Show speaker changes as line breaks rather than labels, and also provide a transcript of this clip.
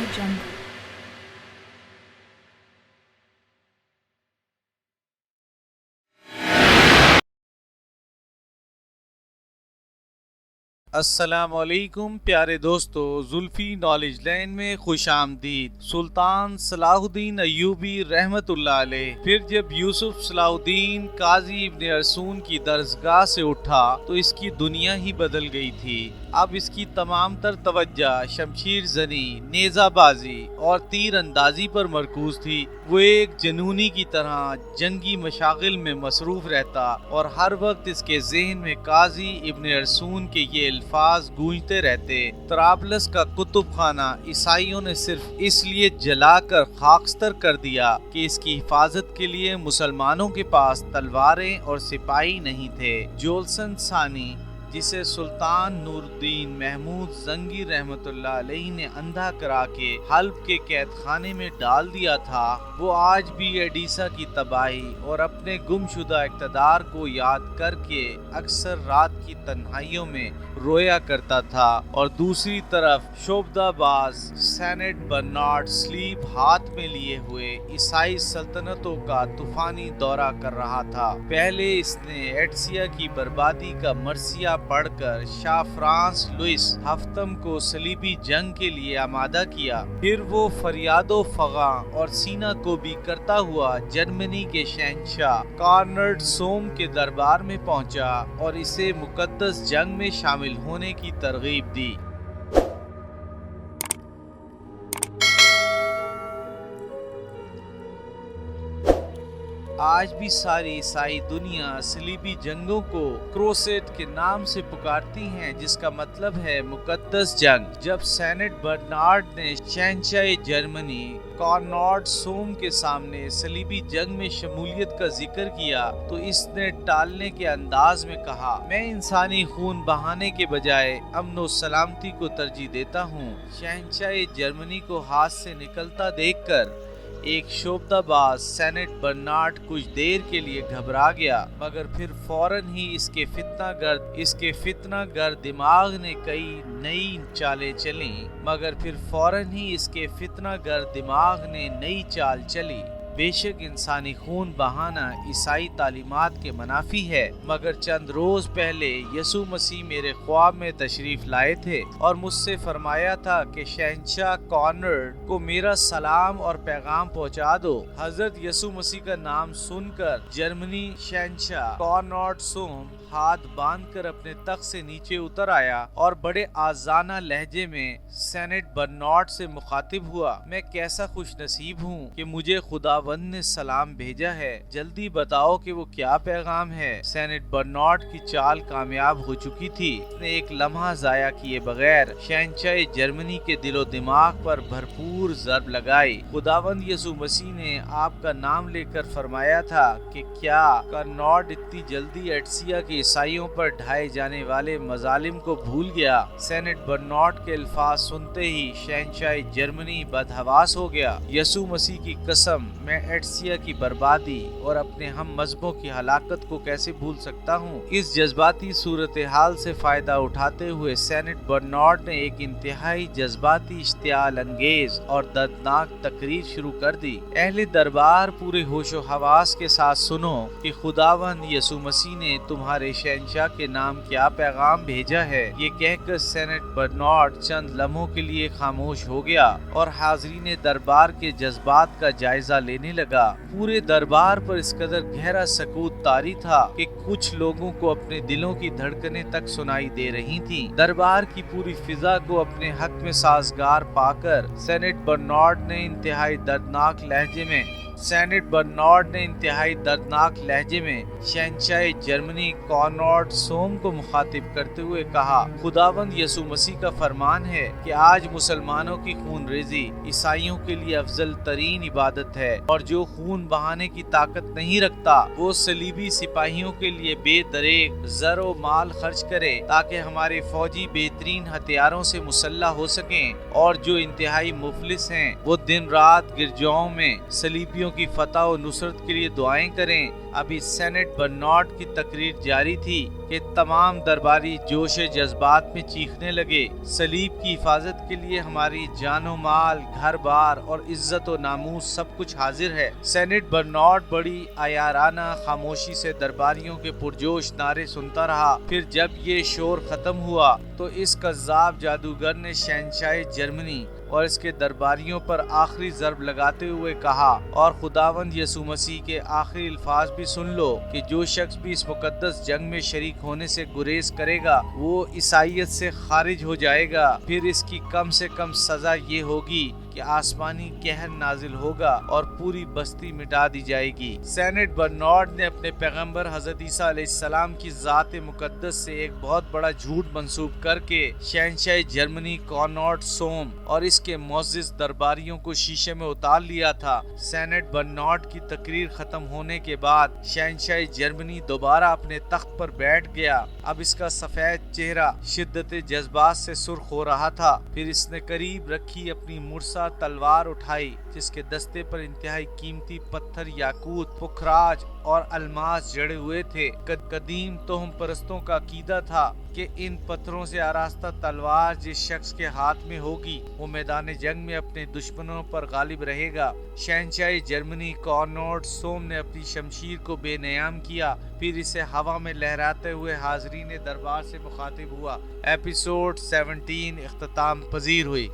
jungle.
السلام علیکم پیارے دوستو، زلفی نالج لین میں خوش آمدید۔ سلطان صلاح الدین ایوبی رحمت اللہ علیہ پھر جب یوسف صلاح الدین قاضی ابن ارسون کی درسگاہ سے اٹھا تو اس کی دنیا ہی بدل گئی تھی۔ اب اس کی تمام تر توجہ شمشیر زنی، نیزہ بازی اور تیر اندازی پر مرکوز تھی۔ وہ ایک جنونی کی طرح جنگی مشاغل میں مصروف رہتا اور ہر وقت اس کے ذہن میں قاضی ابن ارسون کے یہ الفاظ گونجتے رہتے: طرابلس کا کتب خانہ عیسائیوں نے صرف اس لیے جلا کر خاکستر کر دیا کہ اس کی حفاظت کے لیے مسلمانوں کے پاس تلواریں اور سپاہی نہیں تھے۔ جولسن ثانی، جسے سلطان نور الدین محمود زنگی رحمت اللہ علیہ نے اندھا کرا کے حلب کے قید خانے میں ڈال دیا تھا، وہ آج بھی ایڈیسا کی تباہی اور اپنے گم شدہ اقتدار کو یاد کر کے اکثر رات کی تنہائیوں میں رویا کرتا تھا، اور دوسری طرف شعبدہ باز سینٹ برنارڈ سلیپ ہاتھ میں لیے ہوئے عیسائی سلطنتوں کا طوفانی دورہ کر رہا تھا۔ پہلے اس نے ایڈسیا کی بربادی کا مرثیہ پڑھ کر شاہ فرانس لوئس ہفتم کو صلیبی جنگ کے لیے آمادہ کیا، پھر وہ فریاد و فغاں اور سینہ کو بھی کرتا ہوا جرمنی کے شہنشاہ کارنڈ سوم کے دربار میں پہنچا اور اسے مقدس جنگ میں شامل ہونے کی ترغیب دی۔ آج بھی ساری عیسائی دنیا صلیبی جنگوں کو کروسیڈ کے نام سے پکارتی ہیں، جس کا مطلب ہے مقدس جنگ۔ جب سینٹ برنارڈ نے شہنشاہ جرمنی کارنڈ سوم کے سامنے صلیبی جنگ میں شمولیت کا ذکر کیا تو اس نے ٹالنے کے انداز میں کہا: میں انسانی خون بہانے کے بجائے امن و سلامتی کو ترجیح دیتا ہوں۔ شہنشاہ جرمنی کو ہاتھ سے نکلتا دیکھ کر ایک شعبدہ باز سینٹ برنارڈ کچھ دیر کے لیے گھبرا گیا، مگر پھر فوراً ہی اس کے فتنہ گر دماغ نے کئی نئی چال چلی۔ بے شک انسانی خون بہانا عیسائی تعلیمات کے منافی ہے، مگر چند روز پہلے یسوع مسیح میرے خواب میں تشریف لائے تھے اور مجھ سے فرمایا تھا کہ شہنشاہ کارنڈ کو میرا سلام اور پیغام پہنچا دو۔ حضرت یسوع مسیح کا نام سن کر جرمنی شہنشاہ کارنڈ سوم ہاتھ باندھ کر اپنے تخت سے نیچے اتر آیا اور بڑے آزانہ لہجے میں سینٹ برنارڈ سے مخاطب ہوا: میں کیسا خوش نصیب ہوں کہ مجھے خداوند نے سلام بھیجا ہے، جلدی بتاؤ کہ وہ کیا پیغام ہے۔ سینٹ برنارڈ کی چال کامیاب ہو چکی تھی، اس نے ایک لمحہ ضائع کیے بغیر شہنشاہ جرمنی کے دل و دماغ پر بھرپور ضرب لگائی۔ خداوند یسوع مسیح نے آپ کا نام لے کر فرمایا تھا کہ کیا کارنڈ اتنی جلدی ایڈسیا کے عیسائیوں پر ڈھائے جانے والے مظالم کو بھول گیا؟ سینٹ برنارڈ کے الفاظ سنتے ہی شہنشاہ جرمنی بدحواس ہو گیا۔ یسوع مسیح کی قسم، میں ایڈسیا کی بربادی اور اپنے ہم مذہبوں کی ہلاکت کو کیسے بھول سکتا ہوں؟ اس جذباتی صورتحال سے فائدہ اٹھاتے ہوئے سینٹ برنارڈ نے ایک انتہائی جذباتی، اشتعال انگیز اور دردناک تقریر شروع کر دی: اہل دربار، پورے ہوش و حواس کے ساتھ سنو کہ خداوند یسوع مسیح نے تمہارے شہنشاہ کے نام کیا پیغام بھیجا ہے۔ یہ کہہ کر سینٹ برنارڈ چند لمحوں کے لیے خاموش ہو گیا اور حاضرین دربار کے جذبات کا جائزہ لینے لگا۔ پورے دربار پر اس قدر گہرا سکوت طاری تھا کہ کچھ لوگوں کو اپنے دلوں کی دھڑکنیں تک سنائی دے رہی تھیں۔ دربار کی پوری فضا کو اپنے حق میں سازگار پا کر سینٹ برنارڈ نے انتہائی دردناک لہجے میں شہنشاہ جرمنی کارنڈ سوم کو مخاطب کرتے ہوئے کہا: خداوند یسوع مسیح کا فرمان ہے کہ آج مسلمانوں کی خون ریزی عیسائیوں کے لیے افضل ترین عبادت ہے، اور جو خون بہانے کی طاقت نہیں رکھتا وہ صلیبی سپاہیوں کے لیے بے دریغ زر و مال خرچ کرے تاکہ ہمارے فوجی بہترین ہتھیاروں سے مسلح ہو سکیں، اور جو انتہائی مفلس ہیں وہ دن رات گرجاؤں میں صلیبیوں کی فتح و نصرت کے لیے دعائیں کریں۔ ابھی سینٹ برنارڈ کی تقریر جاری تھی کہ تمام درباری جوش جذبات میں چیخنے لگے، صلیب کی حفاظت کے لیے ہماری جان و مال، گھر بار اور عزت و ناموس سب کچھ حاضر ہے۔ سینٹ برنارڈ بڑی عیارانہ خاموشی سے درباریوں کے پرجوش نعرے سنتا رہا۔ پھر جب یہ شور ختم ہوا تو اس کذاب جادوگر نے شہنشاہ جرمنی اور اس کے درباریوں پر آخری ضرب لگاتے ہوئے کہا، اور خداوند یسوع مسیح کے آخری الفاظ بھی سن لو کہ جو شخص بھی اس مقدس جنگ میں شریک ہونے سے گریز کرے گا وہ عیسائیت سے خارج ہو جائے گا۔ پھر اس کی کم سے کم سزا یہ ہوگی کہ آسمانی قہر نازل ہوگا اور پوری بستی مٹا دی جائے گی۔ سینٹ برنارڈ نے اپنے پیغمبر حضرت عیسیٰ علیہ السلام کی ذات مقدس سے ایک بہت بڑا جھوٹ منسوب کر کے شہنشاہ جرمنی کونراڈ سوم اور اس کے معزز درباریوں کو شیشے میں اتار لیا تھا۔ سینٹ برنارڈ کی تقریر ختم ہونے کے بعد شہنشاہ جرمنی دوبارہ اپنے تخت پر بیٹھ گیا۔ اب اس کا سفید چہرہ شدت جذبات سے سرخ ہو رہا تھا۔ پھر اس نے قریب رکھی اپنی مرصع تلوار اٹھائی جس کے دستے پر انتہائی قیمتی پتھر، یاقوت، پکھراج اور الماس جڑے ہوئے تھے۔ قدیم توہم پرستوں کا عقیدہ تھا کہ ان پتھروں سے آراستہ تلوار جس شخص کے ہاتھ میں ہوگی وہ میدان جنگ میں اپنے دشمنوں پر غالب رہے گا۔ شہنشاہ جرمنی کونراڈ سوم نے اپنی شمشیر کو بے نیام کیا، پھر اسے ہوا میں لہراتے ہوئے حاضرین دربار سے مخاطب ہوا۔ ایپیسوڈ 17 اختتام پذیر ہوئی۔